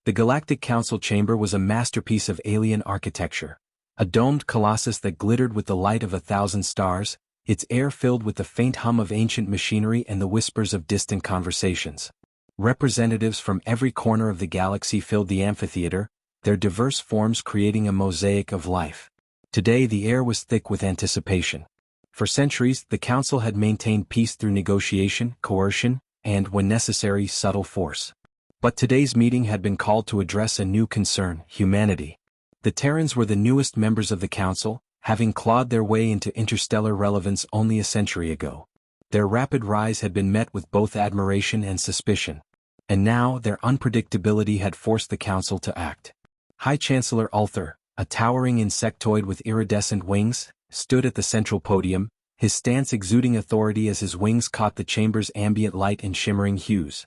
The Galactic Council chamber was a masterpiece of alien architecture. A domed colossus that glittered with the light of 1,000 stars, its air filled with the faint hum of ancient machinery and the whispers of distant conversations. Representatives from every corner of the galaxy filled the amphitheater, their diverse forms creating a mosaic of life. Today the air was thick with anticipation. For centuries, the Council had maintained peace through negotiation, coercion, and, when necessary, subtle force. But today's meeting had been called to address a new concern: humanity. The Terrans were the newest members of the Council, having clawed their way into interstellar relevance only a century ago. Their rapid rise had been met with both admiration and suspicion. And now their unpredictability had forced the Council to act. High Chancellor Ulthar, a towering insectoid with iridescent wings, stood at the central podium, his stance exuding authority as his wings caught the chamber's ambient light in shimmering hues.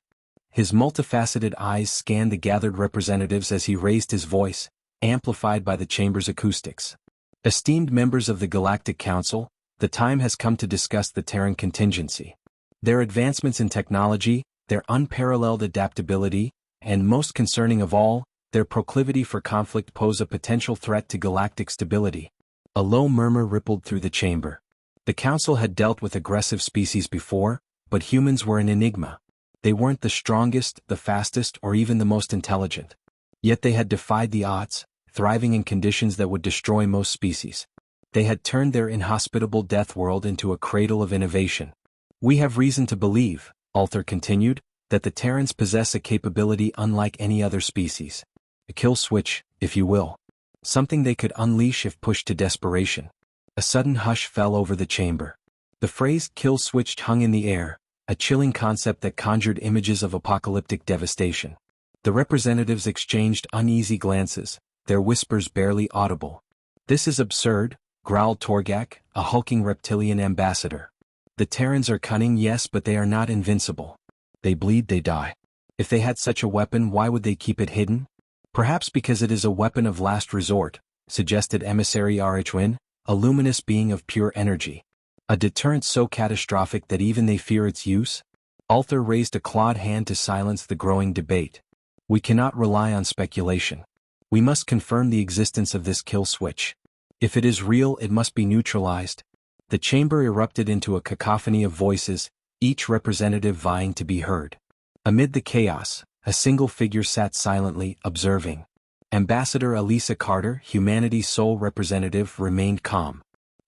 His multifaceted eyes scanned the gathered representatives as he raised his voice, amplified by the chamber's acoustics. Esteemed members of the Galactic Council, the time has come to discuss the Terran contingency. Their advancements in technology, their unparalleled adaptability, and most concerning of all, their proclivity for conflict pose a potential threat to galactic stability. A low murmur rippled through the chamber. The Council had dealt with aggressive species before, but humans were an enigma. They weren't the strongest, the fastest, or even the most intelligent. Yet they had defied the odds, thriving in conditions that would destroy most species. They had turned their inhospitable death world into a cradle of innovation. We have reason to believe, Ulthar continued, that the Terrans possess a capability unlike any other species. A kill switch, if you will. Something they could unleash if pushed to desperation. A sudden hush fell over the chamber. The phrase kill switch hung in the air, a chilling concept that conjured images of apocalyptic devastation. The representatives exchanged uneasy glances, their whispers barely audible. "This is absurd," growled Torgak, a hulking reptilian ambassador. "The Terrans are cunning, yes, but they are not invincible. They bleed, they die. If they had such a weapon, why would they keep it hidden?" "Perhaps because it is a weapon of last resort," suggested Emissary RHWin, a luminous being of pure energy. "A deterrent so catastrophic that even they fear its use?" Ulthar raised a clawed hand to silence the growing debate. "We cannot rely on speculation. We must confirm the existence of this kill switch. If it is real, it must be neutralized." The chamber erupted into a cacophony of voices, each representative vying to be heard. Amid the chaos, a single figure sat silently, observing. Ambassador Elisa Carter, humanity's sole representative, remained calm.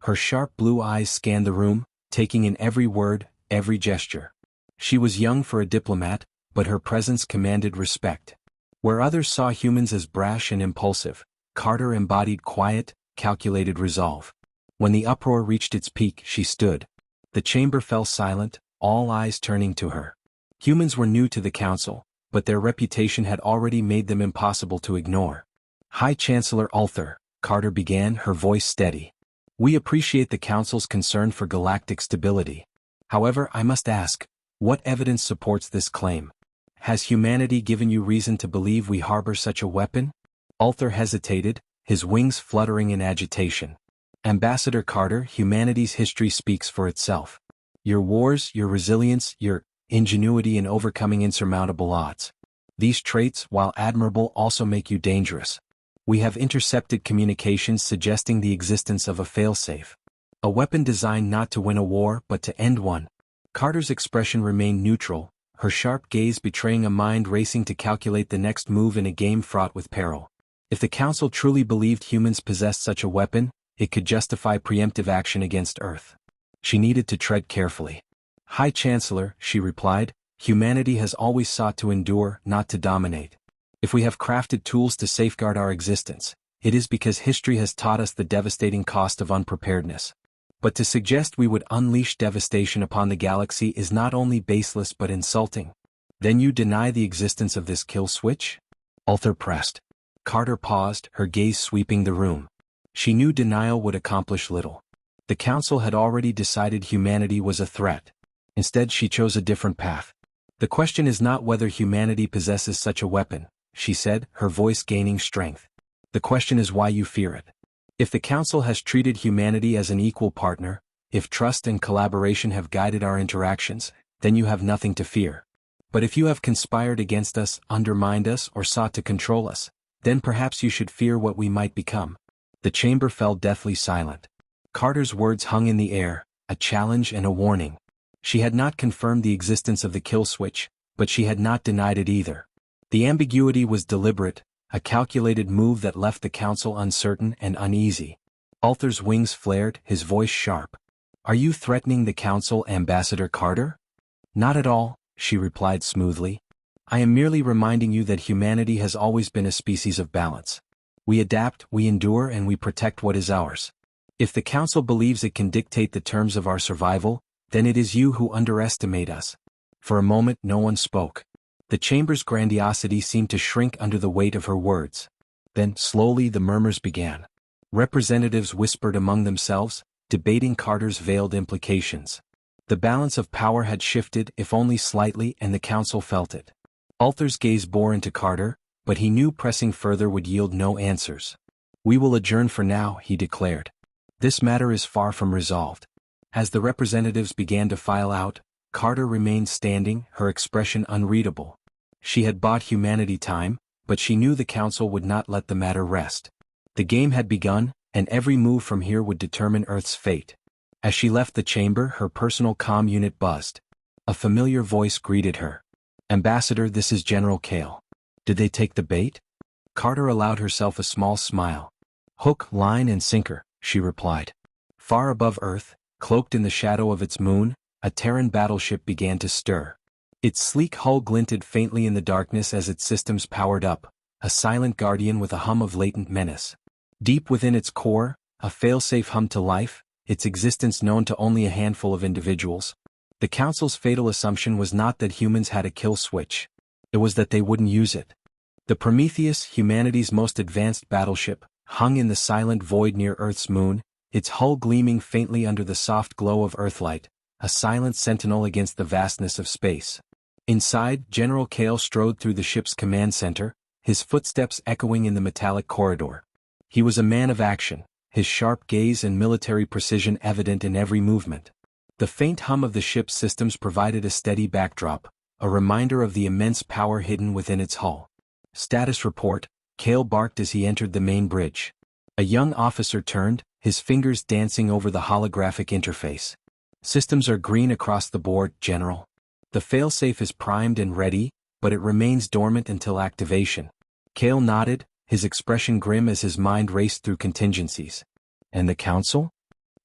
Her sharp blue eyes scanned the room, taking in every word, every gesture. She was young for a diplomat, but her presence commanded respect. Where others saw humans as brash and impulsive, Carter embodied quiet, calculated resolve. When the uproar reached its peak, she stood. The chamber fell silent, all eyes turning to her. Humans were new to the Council, but their reputation had already made them impossible to ignore. "High Chancellor Ulthar," Carter began, her voice steady. "We appreciate the Council's concern for galactic stability. However, I must ask, what evidence supports this claim? Has humanity given you reason to believe we harbor such a weapon?" Ulthar hesitated, his wings fluttering in agitation. "Ambassador Carter, humanity's history speaks for itself. Your wars, your resilience, your ingenuity in overcoming insurmountable odds. These traits, while admirable, also make you dangerous. We have intercepted communications suggesting the existence of a failsafe. A weapon designed not to win a war but to end one." Carter's expression remained neutral, her sharp gaze betraying a mind racing to calculate the next move in a game fraught with peril. If the Council truly believed humans possessed such a weapon, it could justify preemptive action against Earth. She needed to tread carefully. "High Chancellor," she replied, "humanity has always sought to endure, not to dominate. If we have crafted tools to safeguard our existence, it is because history has taught us the devastating cost of unpreparedness. But to suggest we would unleash devastation upon the galaxy is not only baseless but insulting. Then you deny the existence of this kill switch?" Ulthar pressed. Carter paused, her gaze sweeping the room. She knew denial would accomplish little. The Council had already decided humanity was a threat. Instead, she chose a different path. "The question is not whether humanity possesses such a weapon," she said, her voice gaining strength. "The question is why you fear it. If the Council has treated humanity as an equal partner, if trust and collaboration have guided our interactions, then you have nothing to fear. But if you have conspired against us, undermined us, or sought to control us, then perhaps you should fear what we might become." The chamber fell deathly silent. Carter's words hung in the air, a challenge and a warning. She had not confirmed the existence of the kill switch, but she had not denied it either. The ambiguity was deliberate, a calculated move that left the council uncertain and uneasy. Arthur's wings flared, his voice sharp. "Are you threatening the council, Ambassador Carter?" "Not at all," she replied smoothly. "I am merely reminding you that humanity has always been a species of balance. We adapt, we endure, and we protect what is ours. If the council believes it can dictate the terms of our survival, then it is you who underestimate us." For a moment no one spoke. The chamber's grandiosity seemed to shrink under the weight of her words. Then, slowly, the murmurs began. Representatives whispered among themselves, debating Carter's veiled implications. The balance of power had shifted, if only slightly, and the council felt it. Arthur's gaze bore into Carter, but he knew pressing further would yield no answers. "We will adjourn for now," he declared. "This matter is far from resolved." As the representatives began to file out, Carter remained standing, her expression unreadable. She had bought humanity time, but she knew the council would not let the matter rest. The game had begun, and every move from here would determine Earth's fate. As she left the chamber, her personal comm unit buzzed. A familiar voice greeted her. "Ambassador, this is General Kale. Did they take the bait?" Carter allowed herself a small smile. "Hook, line, and sinker," she replied. Far above Earth, cloaked in the shadow of its moon, a Terran battleship began to stir. Its sleek hull glinted faintly in the darkness as its systems powered up, a silent guardian with a hum of latent menace. Deep within its core, a failsafe hummed to life, its existence known to only a handful of individuals. The Council's fatal assumption was not that humans had a kill switch. It was that they wouldn't use it. The Prometheus, humanity's most advanced battleship, hung in the silent void near Earth's moon, its hull gleaming faintly under the soft glow of Earthlight, a silent sentinel against the vastness of space. Inside, General Kale strode through the ship's command center, his footsteps echoing in the metallic corridor. He was a man of action, his sharp gaze and military precision evident in every movement. The faint hum of the ship's systems provided a steady backdrop, a reminder of the immense power hidden within its hull. "Status report," Kale barked as he entered the main bridge. A young officer turned, his fingers dancing over the holographic interface. "Systems are green across the board, General. The failsafe is primed and ready, but it remains dormant until activation." Kale nodded, his expression grim as his mind raced through contingencies. "And the Council?"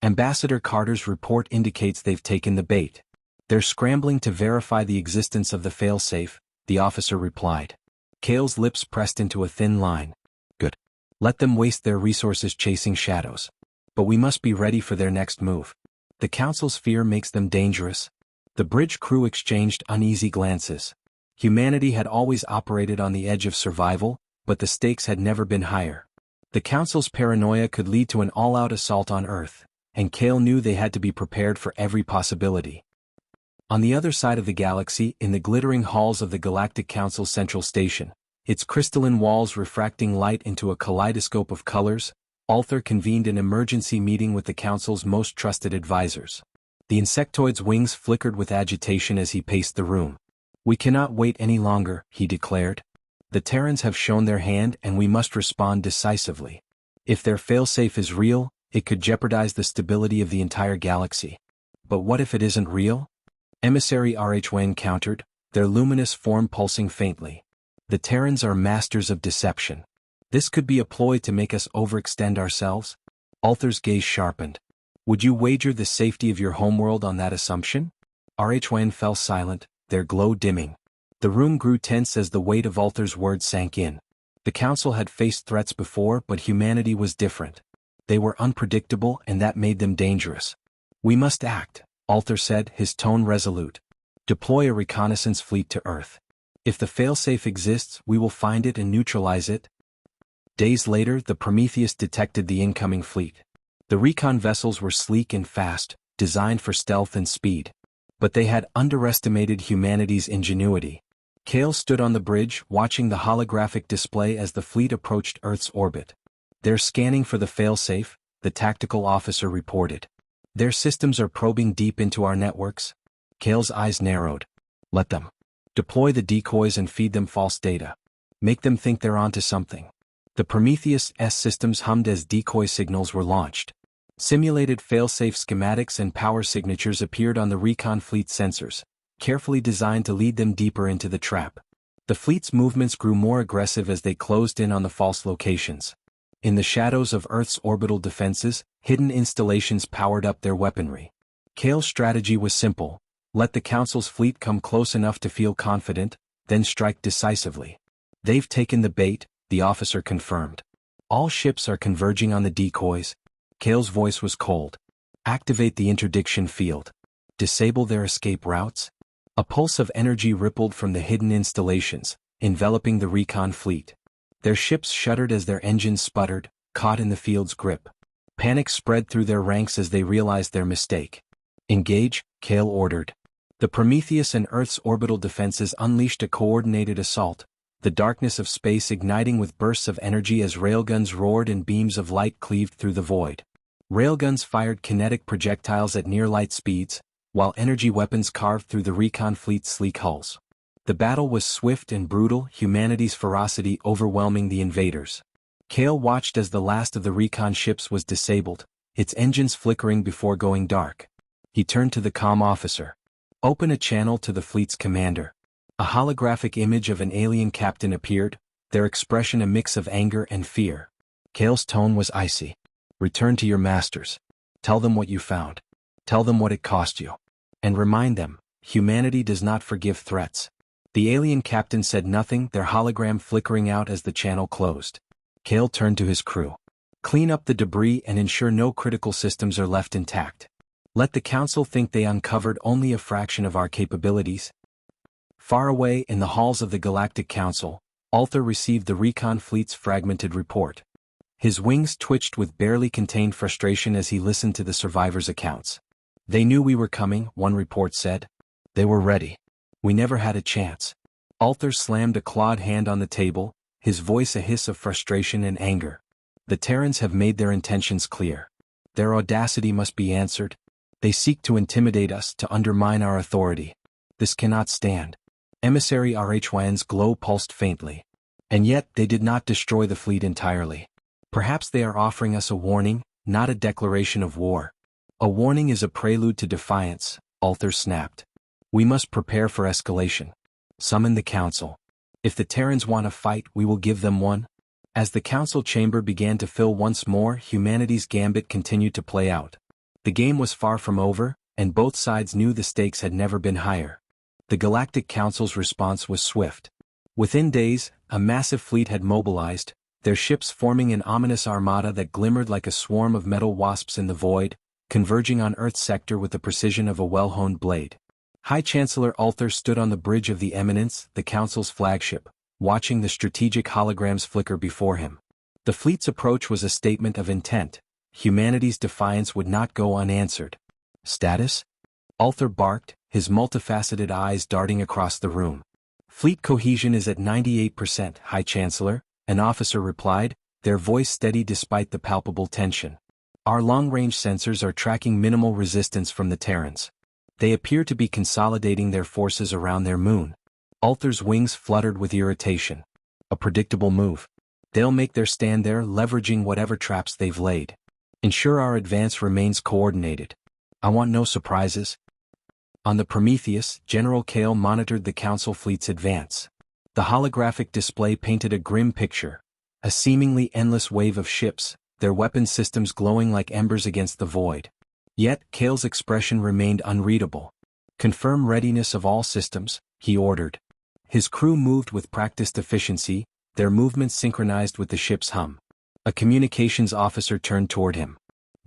"Ambassador Carter's report indicates they've taken the bait. They're scrambling to verify the existence of the failsafe," the officer replied. Kale's lips pressed into a thin line. "Good. Let them waste their resources chasing shadows. But we must be ready for their next move. The Council's fear makes them dangerous." The bridge crew exchanged uneasy glances. Humanity had always operated on the edge of survival, but the stakes had never been higher. The Council's paranoia could lead to an all-out assault on Earth, and Kale knew they had to be prepared for every possibility. On the other side of the galaxy, in the glittering halls of the Galactic Council's central station, its crystalline walls refracting light into a kaleidoscope of colors, Arthur convened an emergency meeting with the Council's most trusted advisors. The insectoid's wings flickered with agitation as he paced the room. "We cannot wait any longer," he declared. "The Terrans have shown their hand and we must respond decisively. If their failsafe is real, it could jeopardize the stability of the entire galaxy. But what if it isn't real?" Emissary HFY countered, their luminous form pulsing faintly. "The Terrans are masters of deception. This could be a ploy to make us overextend ourselves." Arthur's gaze sharpened. "Would you wager the safety of your homeworld on that assumption?" HFY fell silent, their glow dimming. The room grew tense as the weight of Arthur's words sank in. The Council had faced threats before, but humanity was different. They were unpredictable, and that made them dangerous. "We must act," Arthur said, his tone resolute. "Deploy a reconnaissance fleet to Earth. If the failsafe exists, we will find it and neutralize it." Days later, the Prometheus detected the incoming fleet. The recon vessels were sleek and fast, designed for stealth and speed. But they had underestimated humanity's ingenuity. Kale stood on the bridge, watching the holographic display as the fleet approached Earth's orbit. "They're scanning for the failsafe," the tactical officer reported. "Their systems are probing deep into our networks." Kale's eyes narrowed. "Let them. Deploy the decoys and feed them false data. Make them think they're onto something. The Prometheus S systems hummed as decoy signals were launched. Simulated failsafe schematics and power signatures appeared on the recon fleet sensors, carefully designed to lead them deeper into the trap. The fleet's movements grew more aggressive as they closed in on the false locations. In the shadows of Earth's orbital defenses, hidden installations powered up their weaponry. Kale's strategy was simple: let the Council's fleet come close enough to feel confident, then strike decisively. They've taken the bait, the officer confirmed. All ships are converging on the decoys. Kale's voice was cold. Activate the interdiction field. Disable their escape routes. A pulse of energy rippled from the hidden installations, enveloping the recon fleet. Their ships shuddered as their engines sputtered, caught in the field's grip. Panic spread through their ranks as they realized their mistake. Engage, Kale ordered. The Prometheus and Earth's orbital defenses unleashed a coordinated assault, the darkness of space igniting with bursts of energy as railguns roared and beams of light cleaved through the void. Railguns fired kinetic projectiles at near-light speeds, while energy weapons carved through the recon fleet's sleek hulls. The battle was swift and brutal, humanity's ferocity overwhelming the invaders. Kale watched as the last of the recon ships was disabled, its engines flickering before going dark. He turned to the comm officer. Open a channel to the fleet's commander. A holographic image of an alien captain appeared, their expression a mix of anger and fear. Kale's tone was icy. Return to your masters. Tell them what you found. Tell them what it cost you. And remind them, humanity does not forgive threats. The alien captain said nothing, their hologram flickering out as the channel closed. Kale turned to his crew. Clean up the debris and ensure no critical systems are left intact. Let the Council think they uncovered only a fraction of our capabilities. Far away in the halls of the Galactic Council, Althor received the recon fleet's fragmented report. His wings twitched with barely contained frustration as he listened to the survivors' accounts. They knew we were coming, one report said. They were ready. We never had a chance. Althor slammed a clawed hand on the table, his voice a hiss of frustration and anger. The Terrans have made their intentions clear. Their audacity must be answered. They seek to intimidate us, to undermine our authority. This cannot stand. Emissary RHYN's glow pulsed faintly. And yet they did not destroy the fleet entirely. Perhaps they are offering us a warning, not a declaration of war. A warning is a prelude to defiance, Althor snapped. We must prepare for escalation. Summon the Council. If the Terrans want a fight, we will give them one. As the Council chamber began to fill once more, humanity's gambit continued to play out. The game was far from over, and both sides knew the stakes had never been higher. The Galactic Council's response was swift. Within days, a massive fleet had mobilized, their ships forming an ominous armada that glimmered like a swarm of metal wasps in the void, converging on Earth's sector with the precision of a well-honed blade. High Chancellor Althor stood on the bridge of the Eminence, the Council's flagship, watching the strategic holograms flicker before him. The fleet's approach was a statement of intent. Humanity's defiance would not go unanswered. Status? Althor barked, his multifaceted eyes darting across the room. Fleet cohesion is at 98%, High Chancellor, an officer replied, their voice steady despite the palpable tension. Our long-range sensors are tracking minimal resistance from the Terrans. They appear to be consolidating their forces around their moon. Althor's wings fluttered with irritation. A predictable move. They'll make their stand there, leveraging whatever traps they've laid. Ensure our advance remains coordinated. I want no surprises. On the Prometheus, General Kale monitored the Council fleet's advance. The holographic display painted a grim picture. A seemingly endless wave of ships, their weapon systems glowing like embers against the void. Yet, Kale's expression remained unreadable. Confirm readiness of all systems, he ordered. His crew moved with practiced efficiency, their movements synchronized with the ship's hum. A communications officer turned toward him.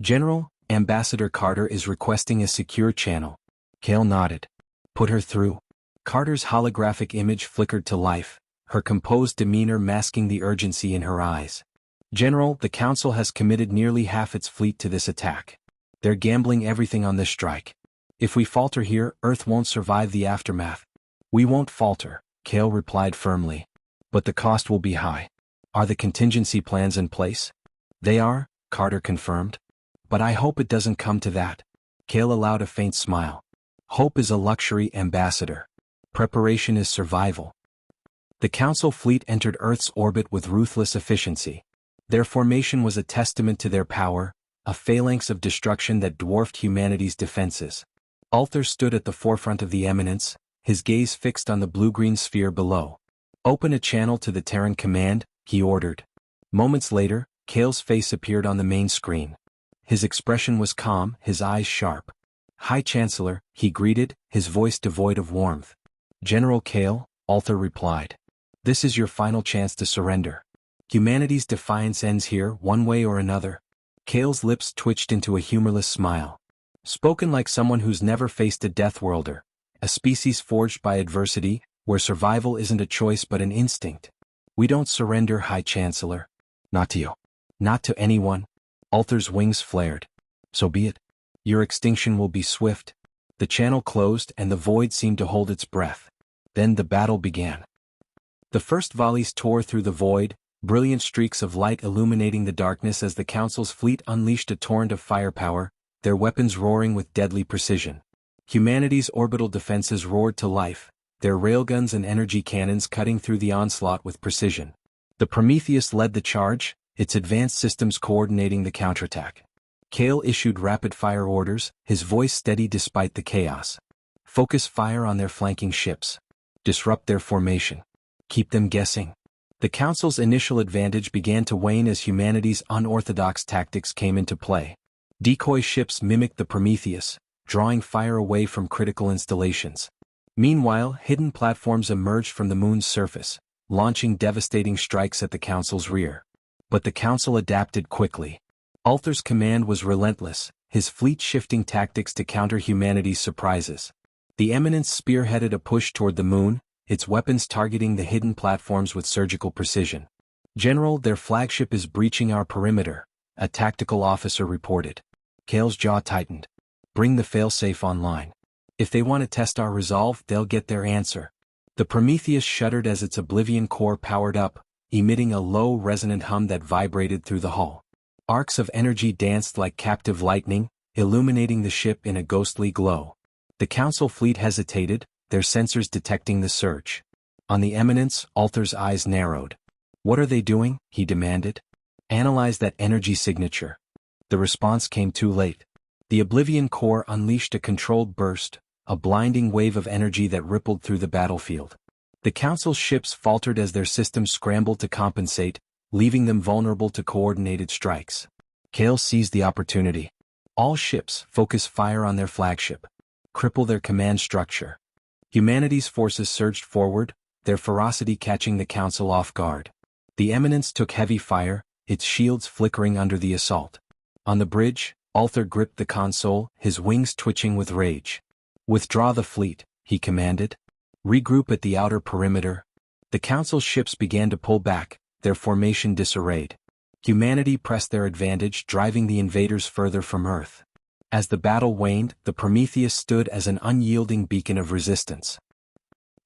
General, Ambassador Carter is requesting a secure channel. Kale nodded. Put her through. Carter's holographic image flickered to life, her composed demeanor masking the urgency in her eyes. General, the Council has committed nearly half its fleet to this attack. They're gambling everything on this strike. If we falter here, Earth won't survive the aftermath. We won't falter, Kale replied firmly. But the cost will be high. Are the contingency plans in place? They are, Carter confirmed. But I hope it doesn't come to that. Kale allowed a faint smile. Hope is a luxury, Ambassador. Preparation is survival. The Council fleet entered Earth's orbit with ruthless efficiency. Their formation was a testament to their power, a phalanx of destruction that dwarfed humanity's defenses. Althor stood at the forefront of the eminence, his gaze fixed on the blue-green sphere below. "Open a channel to the Terran command," he ordered. Moments later, Kale's face appeared on the main screen. His expression was calm, his eyes sharp. "High Chancellor," he greeted, his voice devoid of warmth. "General Kale," Althor replied. "This is your final chance to surrender. Humanity's defiance ends here, one way or another." Kale's lips twitched into a humorless smile. Spoken like someone who's never faced a Deathworlder, a species forged by adversity, where survival isn't a choice but an instinct. "We don't surrender, High Chancellor. Not to you. Not to anyone." Althor's wings flared. "So be it. Your extinction will be swift." The channel closed and the void seemed to hold its breath. Then the battle began. The first volleys tore through the void, brilliant streaks of light illuminating the darkness as the Council's fleet unleashed a torrent of firepower, their weapons roaring with deadly precision. Humanity's orbital defenses roared to life, their railguns and energy cannons cutting through the onslaught with precision. The Prometheus led the charge, its advanced systems coordinating the counterattack. Kale issued rapid-fire orders, his voice steady despite the chaos. "Focus fire on their flanking ships. Disrupt their formation. Keep them guessing." The Council's initial advantage began to wane as humanity's unorthodox tactics came into play. Decoy ships mimicked the Prometheus, drawing fire away from critical installations. Meanwhile, hidden platforms emerged from the moon's surface, launching devastating strikes at the Council's rear. But the Council adapted quickly. Althor's command was relentless, his fleet shifting tactics to counter humanity's surprises. The Eminence spearheaded a push toward the moon, its weapons targeting the hidden platforms with surgical precision. "General, their flagship is breaching our perimeter," a tactical officer reported. Kale's jaw tightened. "Bring the failsafe online. If they want to test our resolve, they'll get their answer." The Prometheus shuddered as its Oblivion core powered up, emitting a low resonant hum that vibrated through the hull. Arcs of energy danced like captive lightning, illuminating the ship in a ghostly glow. The Council fleet hesitated, their sensors detecting the surge. On the Eminence, Althor's eyes narrowed. "What are they doing?" he demanded. "Analyze that energy signature." The response came too late. The Oblivion core unleashed a controlled burst, a blinding wave of energy that rippled through the battlefield. The Council's ships faltered as their systems scrambled to compensate, leaving them vulnerable to coordinated strikes. Kale seized the opportunity. "All ships, focus fire on their flagship. Cripple their command structure." Humanity's forces surged forward, their ferocity catching the Council off guard. The Eminence took heavy fire, its shields flickering under the assault. On the bridge, Althor gripped the console, his wings twitching with rage. "Withdraw the fleet," he commanded. "Regroup at the outer perimeter." The Council's ships began to pull back, their formation disarrayed. Humanity pressed their advantage, driving the invaders further from Earth. As the battle waned, the Prometheus stood as an unyielding beacon of resistance.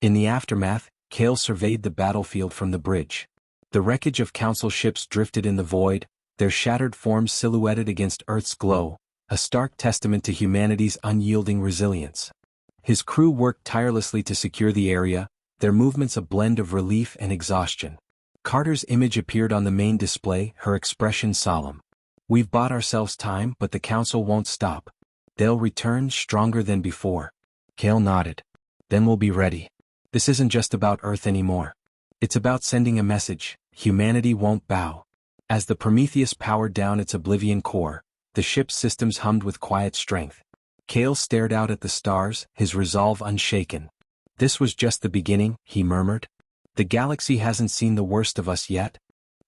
In the aftermath, Kale surveyed the battlefield from the bridge. The wreckage of Council ships drifted in the void, their shattered forms silhouetted against Earth's glow, a stark testament to humanity's unyielding resilience. His crew worked tirelessly to secure the area, their movements a blend of relief and exhaustion. Carter's image appeared on the main display, her expression solemn. "We've bought ourselves time, but the Council won't stop. They'll return stronger than before." Kale nodded. "Then we'll be ready. This isn't just about Earth anymore. It's about sending a message: humanity won't bow." As the Prometheus powered down its Oblivion core, the ship's systems hummed with quiet strength. Kale stared out at the stars, his resolve unshaken. "This was just the beginning," he murmured. "The galaxy hasn't seen the worst of us yet."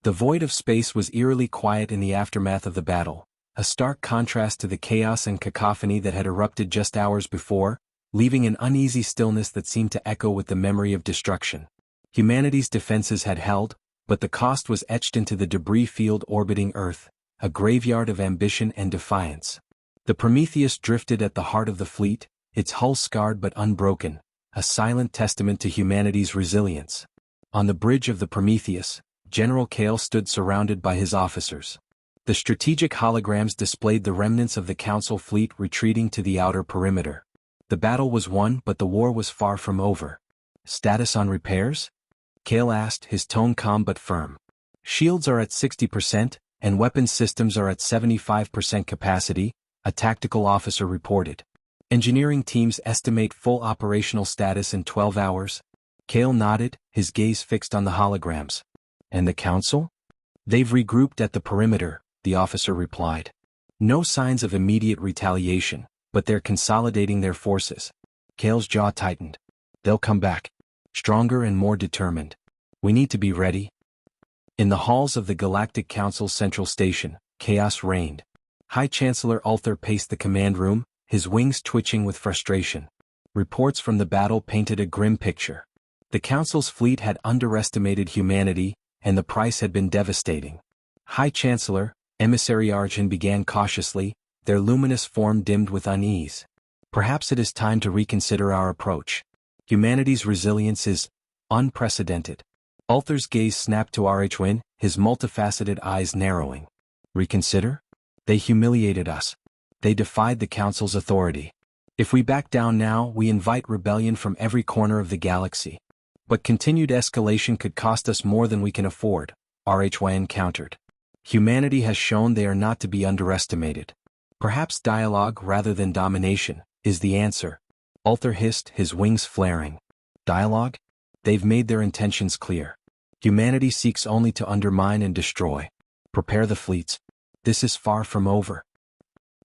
The void of space was eerily quiet in the aftermath of the battle, a stark contrast to the chaos and cacophony that had erupted just hours before, leaving an uneasy stillness that seemed to echo with the memory of destruction. Humanity's defenses had held, but the cost was etched into the debris field orbiting Earth, a graveyard of ambition and defiance. The Prometheus drifted at the heart of the fleet, its hull scarred but unbroken, a silent testament to humanity's resilience. On the bridge of the Prometheus, General Kale stood surrounded by his officers. The strategic holograms displayed the remnants of the Council fleet retreating to the outer perimeter. The battle was won, but the war was far from over. Status on repairs? Kale asked, his tone calm but firm. Shields are at 60%, and weapons systems are at 75% capacity, a tactical officer reported. Engineering teams estimate full operational status in 12 hours. Kale nodded, his gaze fixed on the holograms. And the council? They've regrouped at the perimeter, the officer replied. No signs of immediate retaliation, but they're consolidating their forces. Kale's jaw tightened. They'll come back. Stronger and more determined. We need to be ready. In the halls of the Galactic Council's central station, chaos reigned. High Chancellor Ulther paced the command room, his wings twitching with frustration. Reports from the battle painted a grim picture. The Council's fleet had underestimated humanity, and the price had been devastating. High Chancellor, MR.america began cautiously, their luminous form dimmed with unease. Perhaps it is time to reconsider our approach. Humanity's resilience is unprecedented. Ulther's gaze snapped to RHWyn, his multifaceted eyes narrowing. Reconsider? They humiliated us. They defied the Council's authority. If we back down now, we invite rebellion from every corner of the galaxy. But continued escalation could cost us more than we can afford, RHWyn countered. Humanity has shown they are not to be underestimated. Perhaps dialogue rather than domination is the answer. Ulther hissed, his wings flaring. Dialogue? They've made their intentions clear. Humanity seeks only to undermine and destroy. Prepare the fleets. This is far from over.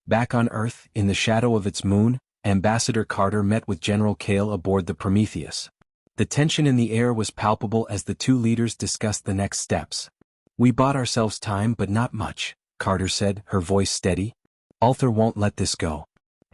Back on Earth, in the shadow of its moon, Ambassador Carter met with General Kale aboard the Prometheus. The tension in the air was palpable as the two leaders discussed the next steps. We bought ourselves time but not much, Carter said, her voice steady. Ulther won't let this go.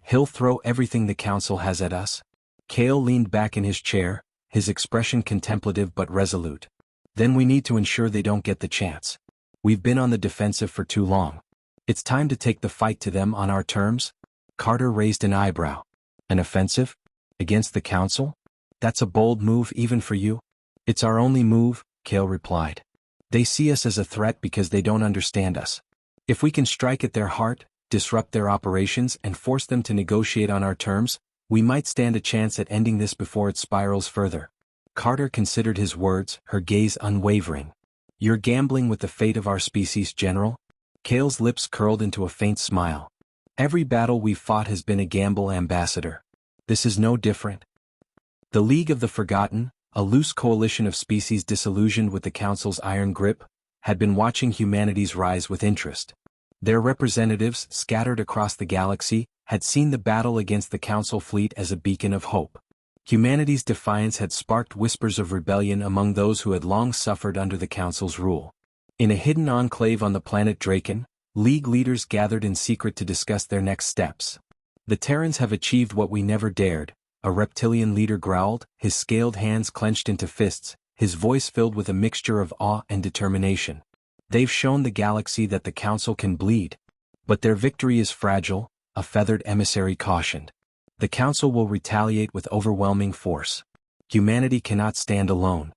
He'll throw everything the Council has at us. Kale leaned back in his chair, his expression contemplative but resolute. Then we need to ensure they don't get the chance. We've been on the defensive for too long. It's time to take the fight to them on our terms. Carter raised an eyebrow. An offensive? Against the Council? That's a bold move even for you. It's our only move, Kale replied. They see us as a threat because they don't understand us. If we can strike at their heart, disrupt their operations and force them to negotiate on our terms, we might stand a chance at ending this before it spirals further. Carter considered his words, her gaze unwavering. You're gambling with the fate of our species, General? Kale's lips curled into a faint smile. Every battle we've fought has been a gamble, Ambassador. This is no different. The League of the Forgotten, a loose coalition of species disillusioned with the Council's iron grip, had been watching humanity's rise with interest. Their representatives, scattered across the galaxy, had seen the battle against the Council fleet as a beacon of hope. Humanity's defiance had sparked whispers of rebellion among those who had long suffered under the Council's rule. In a hidden enclave on the planet Draken, League leaders gathered in secret to discuss their next steps. The Terrans have achieved what we never dared, a reptilian leader growled, his scaled hands clenched into fists, his voice filled with a mixture of awe and determination. They've shown the galaxy that the Council can bleed. But their victory is fragile, a feathered emissary cautioned. The Council will retaliate with overwhelming force. Humanity cannot stand alone.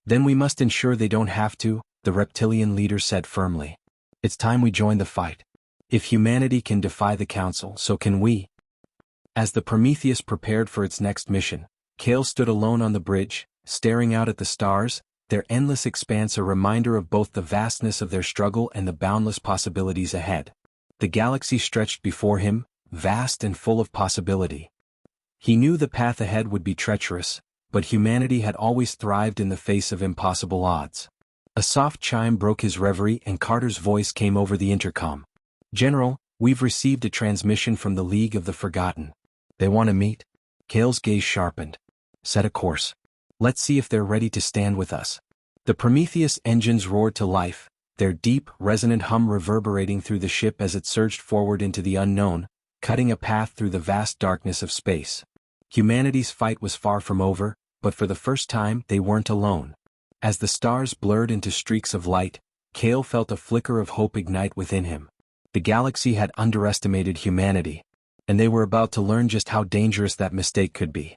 Then we must ensure they don't have to, the reptilian leader said firmly. It's time we join the fight. If humanity can defy the Council, so can we. As the Prometheus prepared for its next mission, Kale stood alone on the bridge, staring out at the stars, their endless expanse a reminder of both the vastness of their struggle and the boundless possibilities ahead. The galaxy stretched before him, vast and full of possibility. He knew the path ahead would be treacherous, but humanity had always thrived in the face of impossible odds. A soft chime broke his reverie and Carter's voice came over the intercom. General, we've received a transmission from the League of the Forgotten. They want to meet? Kale's gaze sharpened. Set a course. Let's see if they're ready to stand with us. The Prometheus engines roared to life, their deep, resonant hum reverberating through the ship as it surged forward into the unknown, cutting a path through the vast darkness of space. Humanity's fight was far from over, but for the first time they weren't alone. As the stars blurred into streaks of light, Kale felt a flicker of hope ignite within him. The galaxy had underestimated humanity, and they were about to learn just how dangerous that mistake could be.